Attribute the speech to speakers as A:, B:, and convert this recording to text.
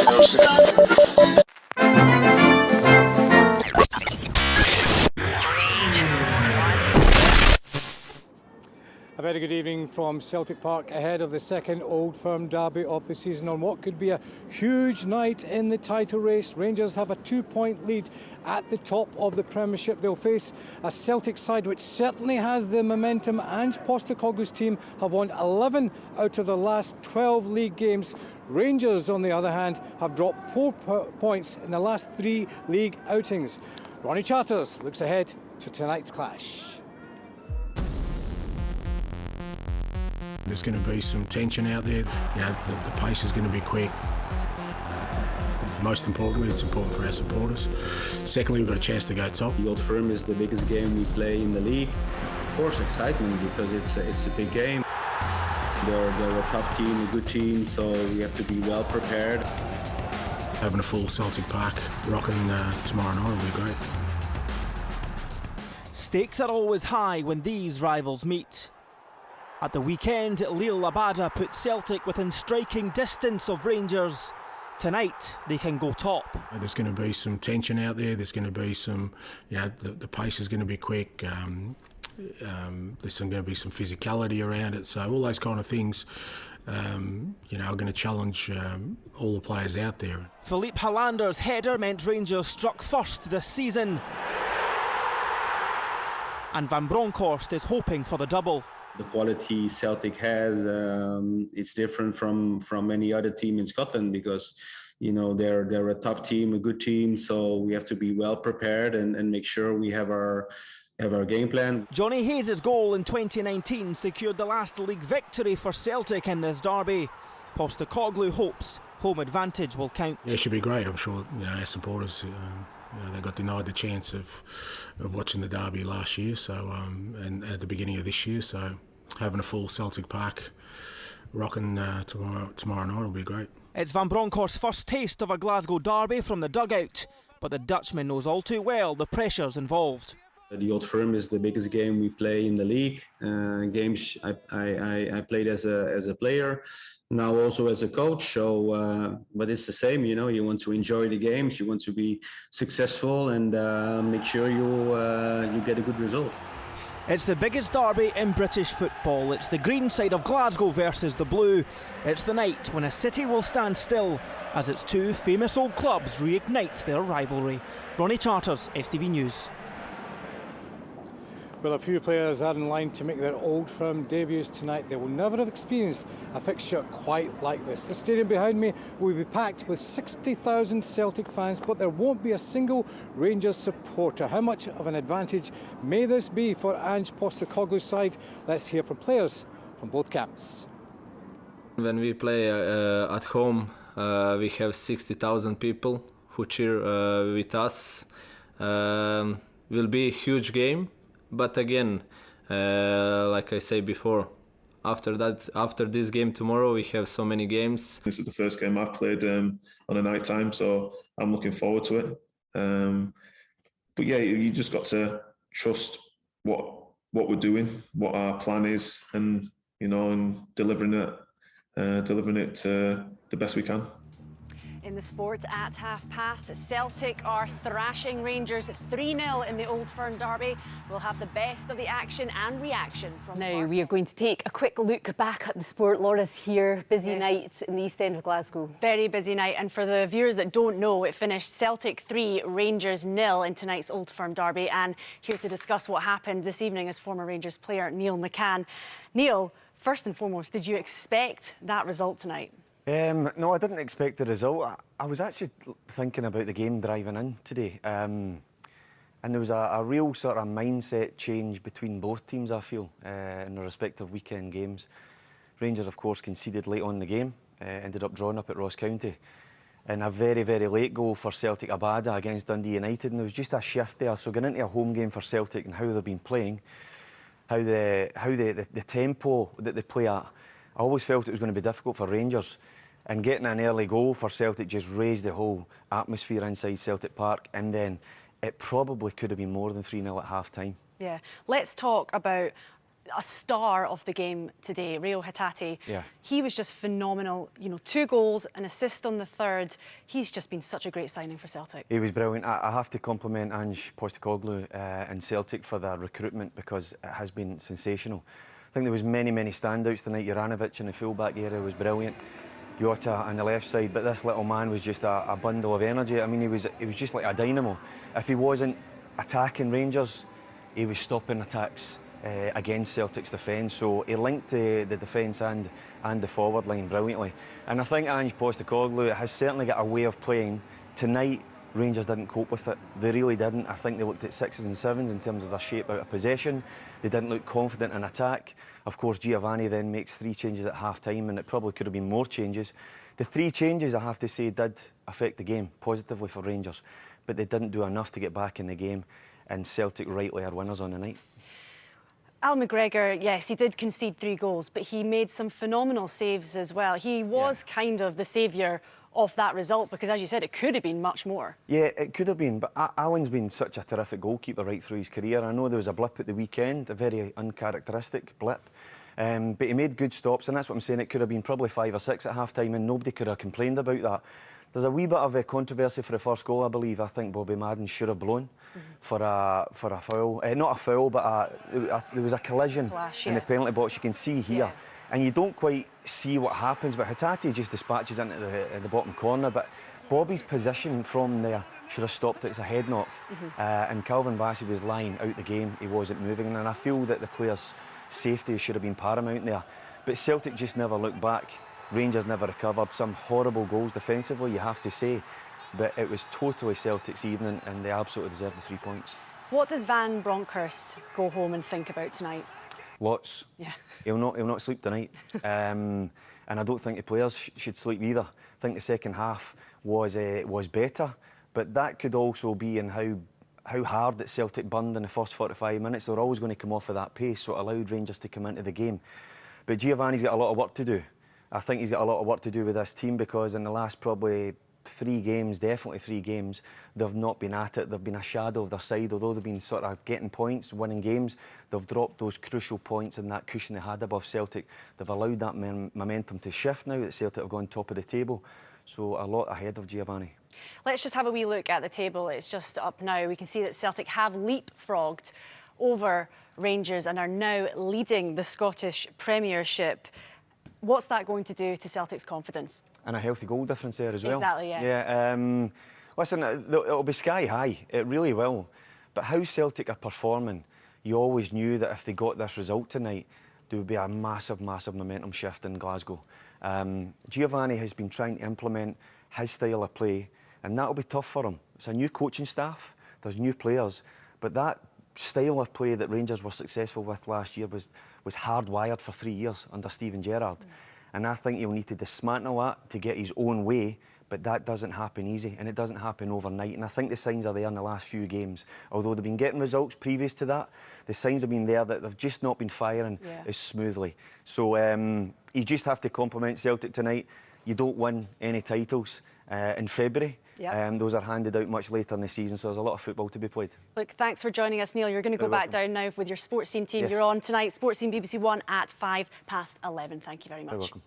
A: A very good evening from Celtic Park ahead of the second Old Firm derby of the season on what could be a huge night in the title race. Rangers have a 2-point lead at the top of the Premiership. They'll face a Celtic side which certainly has the momentum. Ange Postecoglou's team have won 11 out of the last 12 league games. Rangers, on the other hand, have dropped 4 points in the last 3 league outings. Ronnie Charters looks ahead to tonight's clash.
B: There's going to be some tension out there. The pace is going to be quick. Most importantly, it's important for our supporters. Secondly, we've got a chance to go top.
C: The Old Firm is the biggest game we play in the league. Of course, excitement because it's a big game. They're a top team, a good team, so we have to be well prepared.
B: Having a full Celtic Park rocking tomorrow night will be great.
D: Stakes are always high when these rivals meet. At the weekend, Lille Abada put Celtic within striking distance of Rangers. Tonight, they can go top.
B: There's going to be some tension out there. There's going to be some, the pace is going to be quick. There's going to be some physicality around it. So all those kind of things, are going to challenge all the players out there.
D: Philippe Halander's header meant Rangers struck first this season. And Van Bronckhorst is hoping for the double.
C: The quality Celtic has, it's different from any other team in Scotland because, they're a top team, a good team. So we have to be well prepared and make sure we have our game plan.
D: Johnny Hayes' goal in 2019 secured the last league victory for Celtic in this derby. Postecoglou hopes home advantage will count.
B: Yeah, it should be great. I'm sure our supporters. They got denied the chance of watching the derby last year, so and at the beginning of this year. So having a full Celtic Park rocking tomorrow night will be great.
D: It's Van Bronckhorst's first taste of a Glasgow derby from the dugout, but the Dutchman knows all too well the pressures involved.
C: The Old Firm is the biggest game we play in the league. Games I played as a player, now also as a coach. So, but it's the same, You want to enjoy the games, you want to be successful, and make sure you get a good result.
D: It's the biggest derby in British football. It's the green side of Glasgow versus the blue. It's the night when a city will stand still as its two famous old clubs reignite their rivalry. Ronnie Charters, STV News.
A: Well, a few players are in line to make their Old Firm debuts tonight. They will never have experienced a fixture quite like this. The stadium behind me will be packed with 60,000 Celtic fans, but there won't be a single Rangers supporter. How much of an advantage may this be for Ange Postecoglou's side? Let's hear from players from both camps.
E: When we play at home, we have 60,000 people who cheer with us. Will be a huge game. But again, like I said before, after this game tomorrow, we have so many games.
F: This is the first game I've played on a night time, so I'm looking forward to it. But yeah, you just got to trust what we're doing, what our plan is, and and delivering it the best we can.
G: In the sport at half-past, Celtic are thrashing Rangers 3-0 in the Old Firm derby. We'll have the best of the action and reaction from
H: now. We are going to take a quick look back at the sport. Laura's here. Busy night in the East End of Glasgow.
G: Very busy night, and for the viewers that don't know, it finished Celtic 3, Rangers 0 in tonight's Old Firm derby. And here to discuss what happened this evening is former Rangers player Neil McCann. Neil, first and foremost, did you expect that result tonight?
I: No, I didn't expect the result. I was actually thinking about the game driving in today. And there was a real sort of mindset change between both teams, I feel, in their respective weekend games. Rangers, of course, conceded late on in the game, ended up drawing up at Ross County. And a very, very late goal for Celtic Abada against Dundee United. And there was just a shift there. So going into a home game for Celtic and how they've been playing, how the tempo that they play at, I always felt it was going to be difficult for Rangers. And getting an early goal for Celtic just raised the whole atmosphere inside Celtic Park, and then it probably could have been more than 3-0 at half-time.
G: Yeah. Let's talk about a star of the game today, Rio Hatate.
I: Yeah.
G: He was just phenomenal. You know, 2 goals, an assist on the third. He's just been such a great signing for Celtic.
I: He was brilliant. I have to compliment Ange Postecoglou and Celtic for their recruitment, because it has been sensational. I think there was many standouts tonight. Juranovic in the full-back area was brilliant. Jota on the left side, but this little man was just a bundle of energy. I mean, he was just like a dynamo. If he wasn't attacking Rangers, he was stopping attacks against Celtic's defence. So he linked the defence and the forward line brilliantly. And I think Ange Postecoglou has certainly got a way of playing. Tonight, Rangers didn't cope with it. They really didn't. I think they looked at 6s and 7s in terms of their shape out of possession. They didn't look confident in attack. Of course, Giovanni then makes 3 changes at half-time, and it probably could have been more changes. The 3 changes, I have to say, did affect the game positively for Rangers, but they didn't do enough to get back in the game, and Celtic rightly are winners on the night.
G: Al McGregor, yes, he did concede 3 goals, but he made some phenomenal saves as well. He was kind of the saviour of that result, because, as you said, it could have been much more. Yeah,
I: it could have been, but Alan's been such a terrific goalkeeper right through his career. I know there was a blip at the weekend, a very uncharacteristic blip, but he made good stops, and that's what I'm saying. It could have been probably 5 or 6 at half-time, and nobody could have complained about that. There's a wee bit of controversy for the first goal, I believe. I think Bobby Madden should have blown for a foul. Not a foul, but there was a collision in the penalty box. You can see here. And you don't quite see what happens, but Hatate just dispatches into the bottom corner. But Bobby's position from there should have stopped it. It's a head knock. And Calvin Bassey was lying out the game. He wasn't moving. And I feel that the player's safety should have been paramount there. But Celtic just never looked back. Rangers never recovered. Some horrible goals defensively, you have to say. But it was totally Celtic's evening, and they absolutely deserved the 3 points.
G: What does Van Bronckhorst go home and think about tonight?
I: Lots.
G: Yeah.
I: He'll not sleep tonight. And I don't think the players should sleep either. I think the second half was better, but that could also be in how hard that Celtic burned in the first 45 minutes. They were always going to come off at that pace, so it allowed Rangers to come into the game. But Giovanni's got a lot of work to do. I think he's got a lot of work to do with this team, because in the last probably 3 games, definitely 3 games, they've not been at it. They've been a shadow of their side. Although they've been sort of getting points, winning games, they've dropped those crucial points and that cushion they had above Celtic. They've allowed that momentum to shift now that Celtic have gone top of the table. So a lot ahead of Giovanni.
G: Let's just have a wee look at the table. It's just up now. We can see that Celtic have leapfrogged over Rangers and are now leading the Scottish Premiership. What's that going to do to Celtic's confidence?
I: And a healthy goal difference there as well.
G: Exactly, yeah.
I: Yeah. Listen, it'll be sky high. It really will. But how Celtic are performing, you always knew that if they got this result tonight, there would be a massive momentum shift in Glasgow. Giovanni has been trying to implement his style of play, and that'll be tough for him. It's a new coaching staff, there's new players, but that style of play that Rangers were successful with last year was hardwired for 3 years under Steven Gerrard. And I think he'll need to dismantle that to get his own way, but that doesn't happen easy, and it doesn't happen overnight. And I think the signs are there in the last few games. Although they've been getting results previous to that, the signs have been there that they've just not been firing as smoothly. So you just have to compliment Celtic tonight. You don't win any titles in February. Those are handed out much later in the season, so there's a lot of football to be played.
G: Look, thanks for joining us, Neil. You're going to go back down now with your sports scene team.
I: Yes.
G: You're on tonight, Sports Scene BBC One at 11:05. Thank you very much.
I: You're welcome.